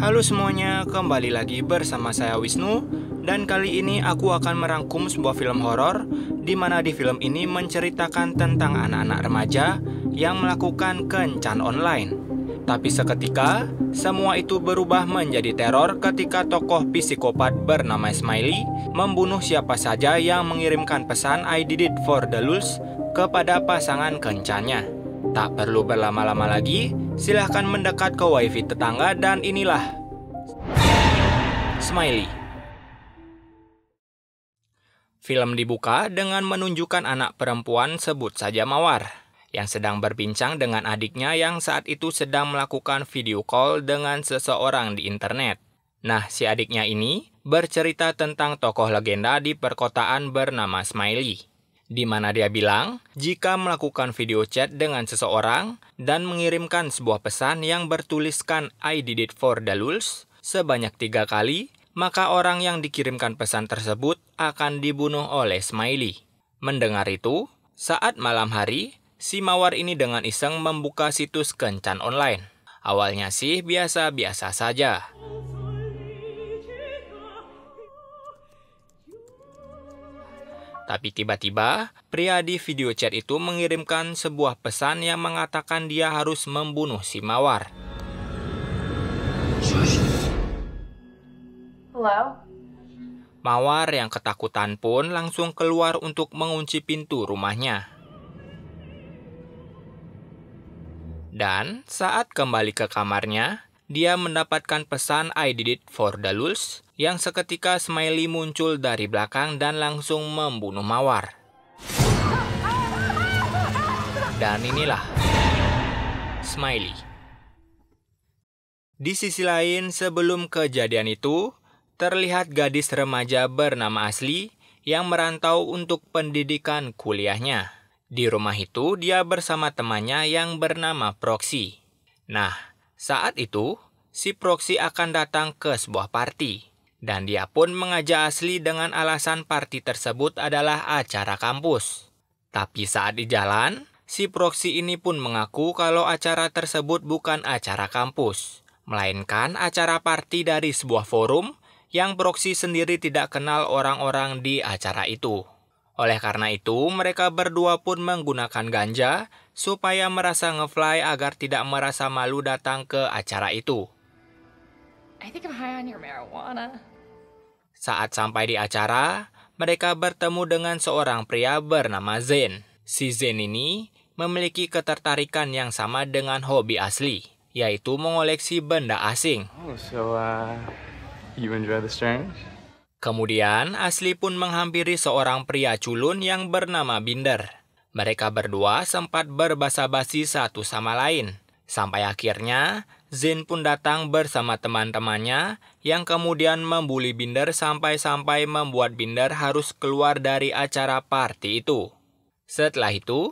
Halo semuanya, kembali lagi bersama saya Wisnu. Dan kali ini aku akan merangkum sebuah film horor di mana di film ini menceritakan tentang anak-anak remaja yang melakukan kencan online. Tapi seketika, semua itu berubah menjadi teror ketika tokoh psikopat bernama Smiley membunuh siapa saja yang mengirimkan pesan I did it for the lulz kepada pasangan kencannya. Tak perlu berlama-lama lagi, silahkan mendekat ke wifi tetangga dan inilah Smiley. Film dibuka dengan menunjukkan anak perempuan sebut saja Mawar yang sedang berbincang dengan adiknya yang saat itu sedang melakukan video call dengan seseorang di internet. Nah, si adiknya ini bercerita tentang tokoh legenda di perkotaan bernama Smiley, di mana dia bilang jika melakukan video chat dengan seseorang dan mengirimkan sebuah pesan yang bertuliskan I did it for the lulz sebanyak 3 kali, maka orang yang dikirimkan pesan tersebut akan dibunuh oleh Smiley. Mendengar itu, saat malam hari, si Mawar ini dengan iseng membuka situs kencan online. Awalnya sih biasa-biasa saja. Tapi tiba-tiba, pria di video chat itu mengirimkan sebuah pesan yang mengatakan dia harus membunuh si Mawar. Hello? Mawar yang ketakutan pun langsung keluar untuk mengunci pintu rumahnya. Dan saat kembali ke kamarnya, dia mendapatkan pesan I did it for the lulz yang seketika Smiley muncul dari belakang dan langsung membunuh Mawar. Dan inilah Smiley. Di sisi lain, sebelum kejadian itu, terlihat gadis remaja bernama Asli yang merantau untuk pendidikan kuliahnya. Di rumah itu, dia bersama temannya yang bernama Proxy. Nah, saat itu, si Proxy akan datang ke sebuah party. Dan dia pun mengajak Asli dengan alasan party tersebut adalah acara kampus. Tapi saat di jalan, si Proxy ini pun mengaku kalau acara tersebut bukan acara kampus, melainkan acara party dari sebuah forum yang Proxy sendiri tidak kenal orang-orang di acara itu. Oleh karena itu, mereka berdua pun menggunakan ganja supaya merasa ngefly agar tidak merasa malu datang ke acara itu. I think I'm high on your marijuana. Saat sampai di acara, mereka bertemu dengan seorang pria bernama Zen. Si Zen ini memiliki ketertarikan yang sama dengan hobi Asli, yaitu mengoleksi benda asing. You enjoy the strange? Kemudian, Asli pun menghampiri seorang pria culun yang bernama Binder. Mereka berdua sempat berbasa-basi satu sama lain. Sampai akhirnya, Zen pun datang bersama teman-temannya yang kemudian membuli Binder sampai-sampai membuat Binder harus keluar dari acara party itu. Setelah itu,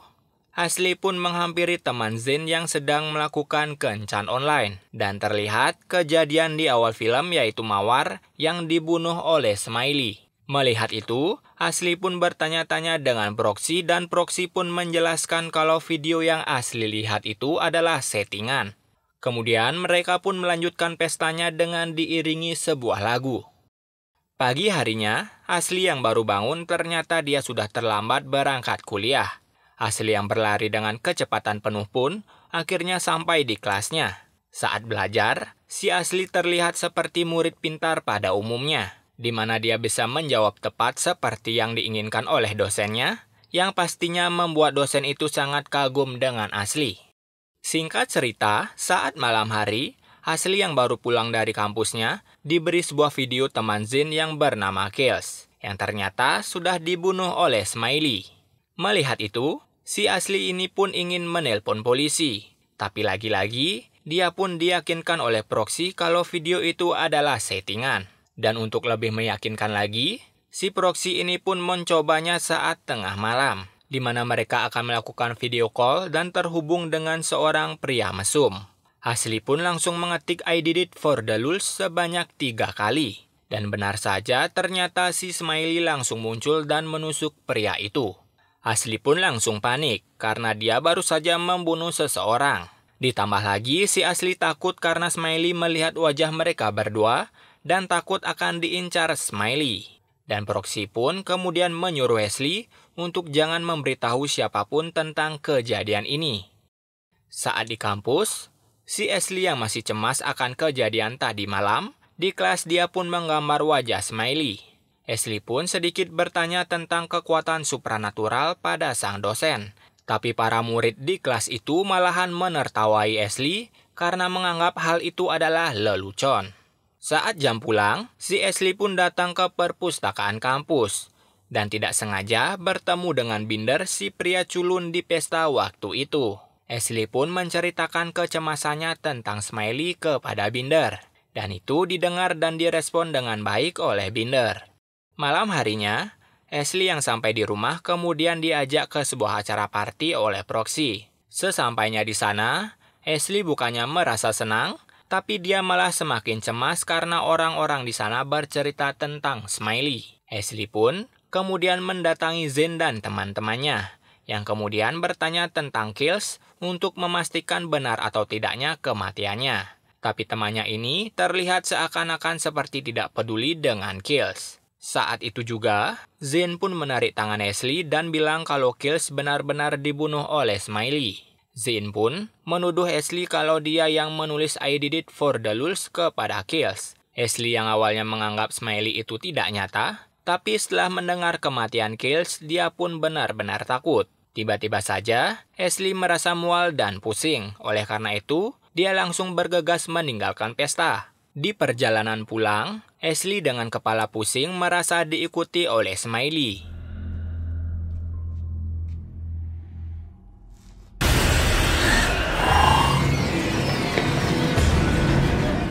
Asli pun menghampiri teman Zen yang sedang melakukan kencan online. Dan terlihat kejadian di awal film yaitu Mawar yang dibunuh oleh Smiley. Melihat itu, Asli pun bertanya-tanya dengan Proxy dan Proxy pun menjelaskan kalau video yang Asli lihat itu adalah settingan. Kemudian mereka pun melanjutkan pestanya dengan diiringi sebuah lagu. Pagi harinya, Asli yang baru bangun ternyata dia sudah terlambat berangkat kuliah. Asli yang berlari dengan kecepatan penuh pun akhirnya sampai di kelasnya. Saat belajar, si Asli terlihat seperti murid pintar pada umumnya, di mana dia bisa menjawab tepat seperti yang diinginkan oleh dosennya, yang pastinya membuat dosen itu sangat kagum dengan Asli. Singkat cerita, saat malam hari, Asli yang baru pulang dari kampusnya diberi sebuah video teman Zen yang bernama Kills, yang ternyata sudah dibunuh oleh Smiley. Melihat itu, si Asli ini pun ingin menelpon polisi. Tapi lagi-lagi, dia pun diyakinkan oleh Proxy kalau video itu adalah settingan. Dan untuk lebih meyakinkan lagi, si Proxy ini pun mencobanya saat tengah malam, di mana mereka akan melakukan video call dan terhubung dengan seorang pria mesum. Asli pun langsung mengetik I did it for the lulz sebanyak 3 kali. Dan benar saja ternyata si Smiley langsung muncul dan menusuk pria itu. Asli pun langsung panik karena dia baru saja membunuh seseorang. Ditambah lagi si Ashley takut karena Smiley melihat wajah mereka berdua dan takut akan diincar Smiley. Dan Proxy pun kemudian menyuruh Ashley untuk jangan memberitahu siapapun tentang kejadian ini. Saat di kampus, si Ashley yang masih cemas akan kejadian tadi malam, di kelas dia pun menggambar wajah Smiley. Ashley pun sedikit bertanya tentang kekuatan supranatural pada sang dosen. Tapi para murid di kelas itu malahan menertawai Ashley karena menganggap hal itu adalah lelucon. Saat jam pulang, si Ashley pun datang ke perpustakaan kampus dan tidak sengaja bertemu dengan Binder, si pria culun di pesta waktu itu. Ashley pun menceritakan kecemasannya tentang Smiley kepada Binder, dan itu didengar dan direspon dengan baik oleh Binder. Malam harinya, Ashley yang sampai di rumah kemudian diajak ke sebuah acara party oleh Proxy. Sesampainya di sana, Ashley bukannya merasa senang, tapi dia malah semakin cemas karena orang-orang di sana bercerita tentang Smiley. Ashley pun kemudian mendatangi Zane dan teman-temannya, yang kemudian bertanya tentang Kills untuk memastikan benar atau tidaknya kematiannya. Tapi temannya ini terlihat seakan-akan seperti tidak peduli dengan Kills. Saat itu juga, Zane pun menarik tangan Ashley dan bilang kalau Kills benar-benar dibunuh oleh Smiley. Zane pun menuduh Ashley kalau dia yang menulis I did it for the lulz kepada Kills. Ashley yang awalnya menganggap Smiley itu tidak nyata, tapi setelah mendengar kematian Kills, dia pun benar-benar takut. Tiba-tiba saja, Ashley merasa mual dan pusing. Oleh karena itu, dia langsung bergegas meninggalkan pesta. Di perjalanan pulang, Ashley dengan kepala pusing merasa diikuti oleh Smiley.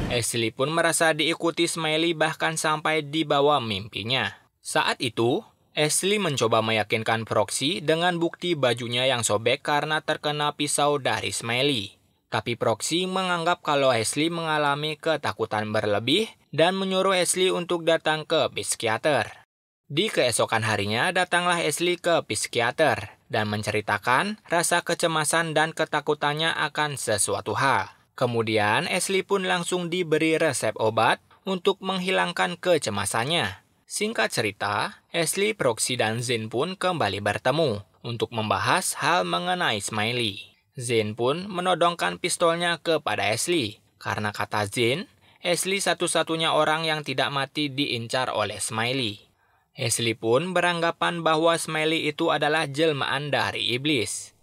Ashley pun merasa diikuti Smiley bahkan sampai di bawah mimpinya. Saat itu, Ashley mencoba meyakinkan Proxy dengan bukti bajunya yang sobek karena terkena pisau dari Smiley. Tapi Proxy menganggap kalau Ashley mengalami ketakutan berlebih dan menyuruh Ashley untuk datang ke psikiater. Di keesokan harinya datanglah Ashley ke psikiater dan menceritakan rasa kecemasan dan ketakutannya akan sesuatu hal. Kemudian Ashley pun langsung diberi resep obat untuk menghilangkan kecemasannya. Singkat cerita, Ashley, Proxy, dan Zane pun kembali bertemu untuk membahas hal mengenai Smiley. Zane pun menodongkan pistolnya kepada Ashley, karena kata Zane, Ashley satu-satunya orang yang tidak mati diincar oleh Smiley. Ashley pun beranggapan bahwa Smiley itu adalah jelmaan dari iblis.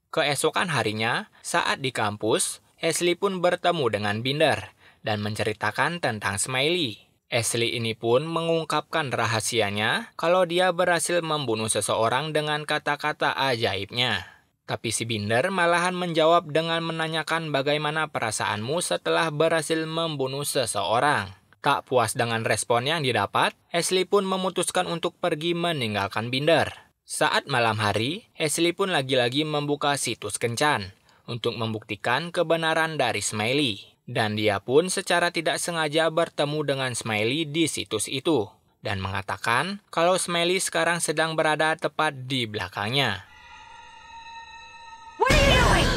Keesokan harinya, saat di kampus, Ashley pun bertemu dengan Binder dan menceritakan tentang Smiley. Ashley ini pun mengungkapkan rahasianya kalau dia berhasil membunuh seseorang dengan kata-kata ajaibnya. Tapi si Binder malahan menjawab dengan menanyakan bagaimana perasaanmu setelah berhasil membunuh seseorang. Tak puas dengan respon yang didapat, Ashley pun memutuskan untuk pergi meninggalkan Binder. Saat malam hari, Ashley pun lagi-lagi membuka situs kencan untuk membuktikan kebenaran dari Smiley. Dan dia pun secara tidak sengaja bertemu dengan Smiley di situs itu dan mengatakan kalau Smiley sekarang sedang berada tepat di belakangnya. What are you doing?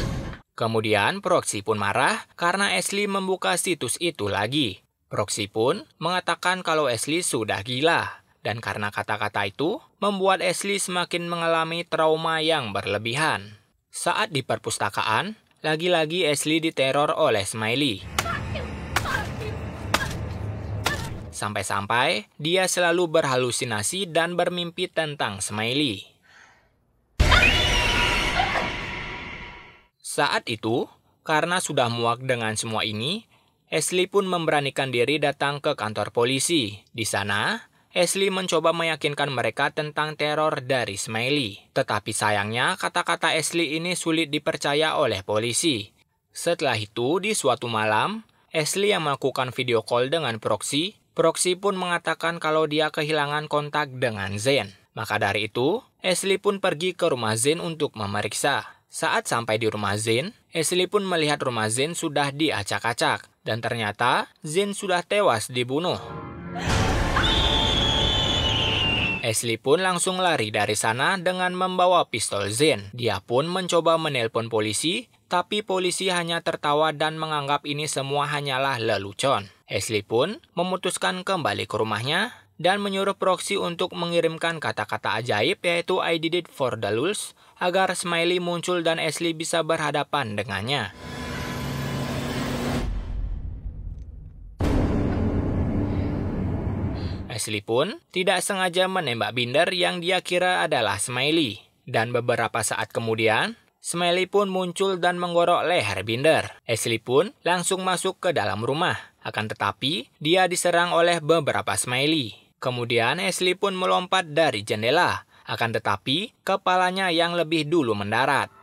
Kemudian Proxy pun marah karena Ashley membuka situs itu lagi. Proxy pun mengatakan kalau Ashley sudah gila dan karena kata-kata itu membuat Ashley semakin mengalami trauma yang berlebihan. Saat di perpustakaan, lagi-lagi Ashley diteror oleh Smiley. Sampai-sampai dia selalu berhalusinasi dan bermimpi tentang Smiley. Saat itu, karena sudah muak dengan semua ini, Ashley pun memberanikan diri datang ke kantor polisi. Di sana, Ashley mencoba meyakinkan mereka tentang teror dari Smiley. Tetapi sayangnya kata-kata Ashley ini sulit dipercaya oleh polisi. Setelah itu, di suatu malam, Ashley yang melakukan video call dengan Proxy, Proxy pun mengatakan kalau dia kehilangan kontak dengan Zane. Maka dari itu, Ashley pun pergi ke rumah Zane untuk memeriksa. Saat sampai di rumah Zane, Ashley pun melihat rumah Zane sudah diacak-acak. Dan ternyata, Zane sudah tewas dibunuh. Ashley pun langsung lari dari sana dengan membawa pistol Zane. Dia pun mencoba menelpon polisi, tapi polisi hanya tertawa dan menganggap ini semua hanyalah lelucon. Ashley pun memutuskan kembali ke rumahnya dan menyuruh proksi untuk mengirimkan kata-kata ajaib yaitu I did it for the lulz agar Smiley muncul dan Ashley bisa berhadapan dengannya. Ashley pun tidak sengaja menembak Binder yang dia kira adalah Smiley. Dan beberapa saat kemudian, Smiley pun muncul dan menggorok leher Binder. Ashley pun langsung masuk ke dalam rumah. Akan tetapi, dia diserang oleh beberapa Smiley. Kemudian Ashley pun melompat dari jendela. Akan tetapi, kepalanya yang lebih dulu mendarat.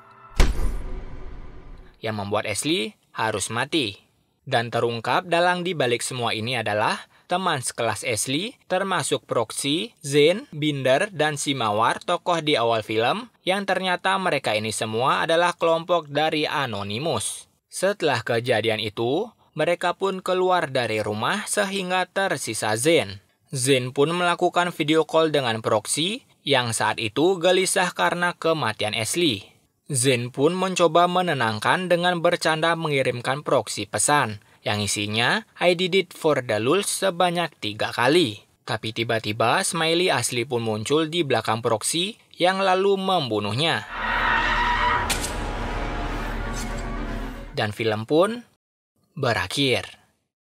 Yang membuat Ashley harus mati. Dan terungkap dalang di balik semua ini adalah teman sekelas Ashley, termasuk Proxy, Zane, Binder, dan si Mawar, tokoh di awal film, yang ternyata mereka ini semua adalah kelompok dari Anonymous. Setelah kejadian itu, mereka pun keluar dari rumah sehingga tersisa Zane. Zane pun melakukan video call dengan Proxy, yang saat itu gelisah karena kematian Ashley. Zane pun mencoba menenangkan dengan bercanda mengirimkan Proxy pesan, yang isinya I did it for the lulz sebanyak 3 kali. Tapi tiba-tiba Smiley asli pun muncul di belakang Proxy yang lalu membunuhnya. Dan film pun berakhir.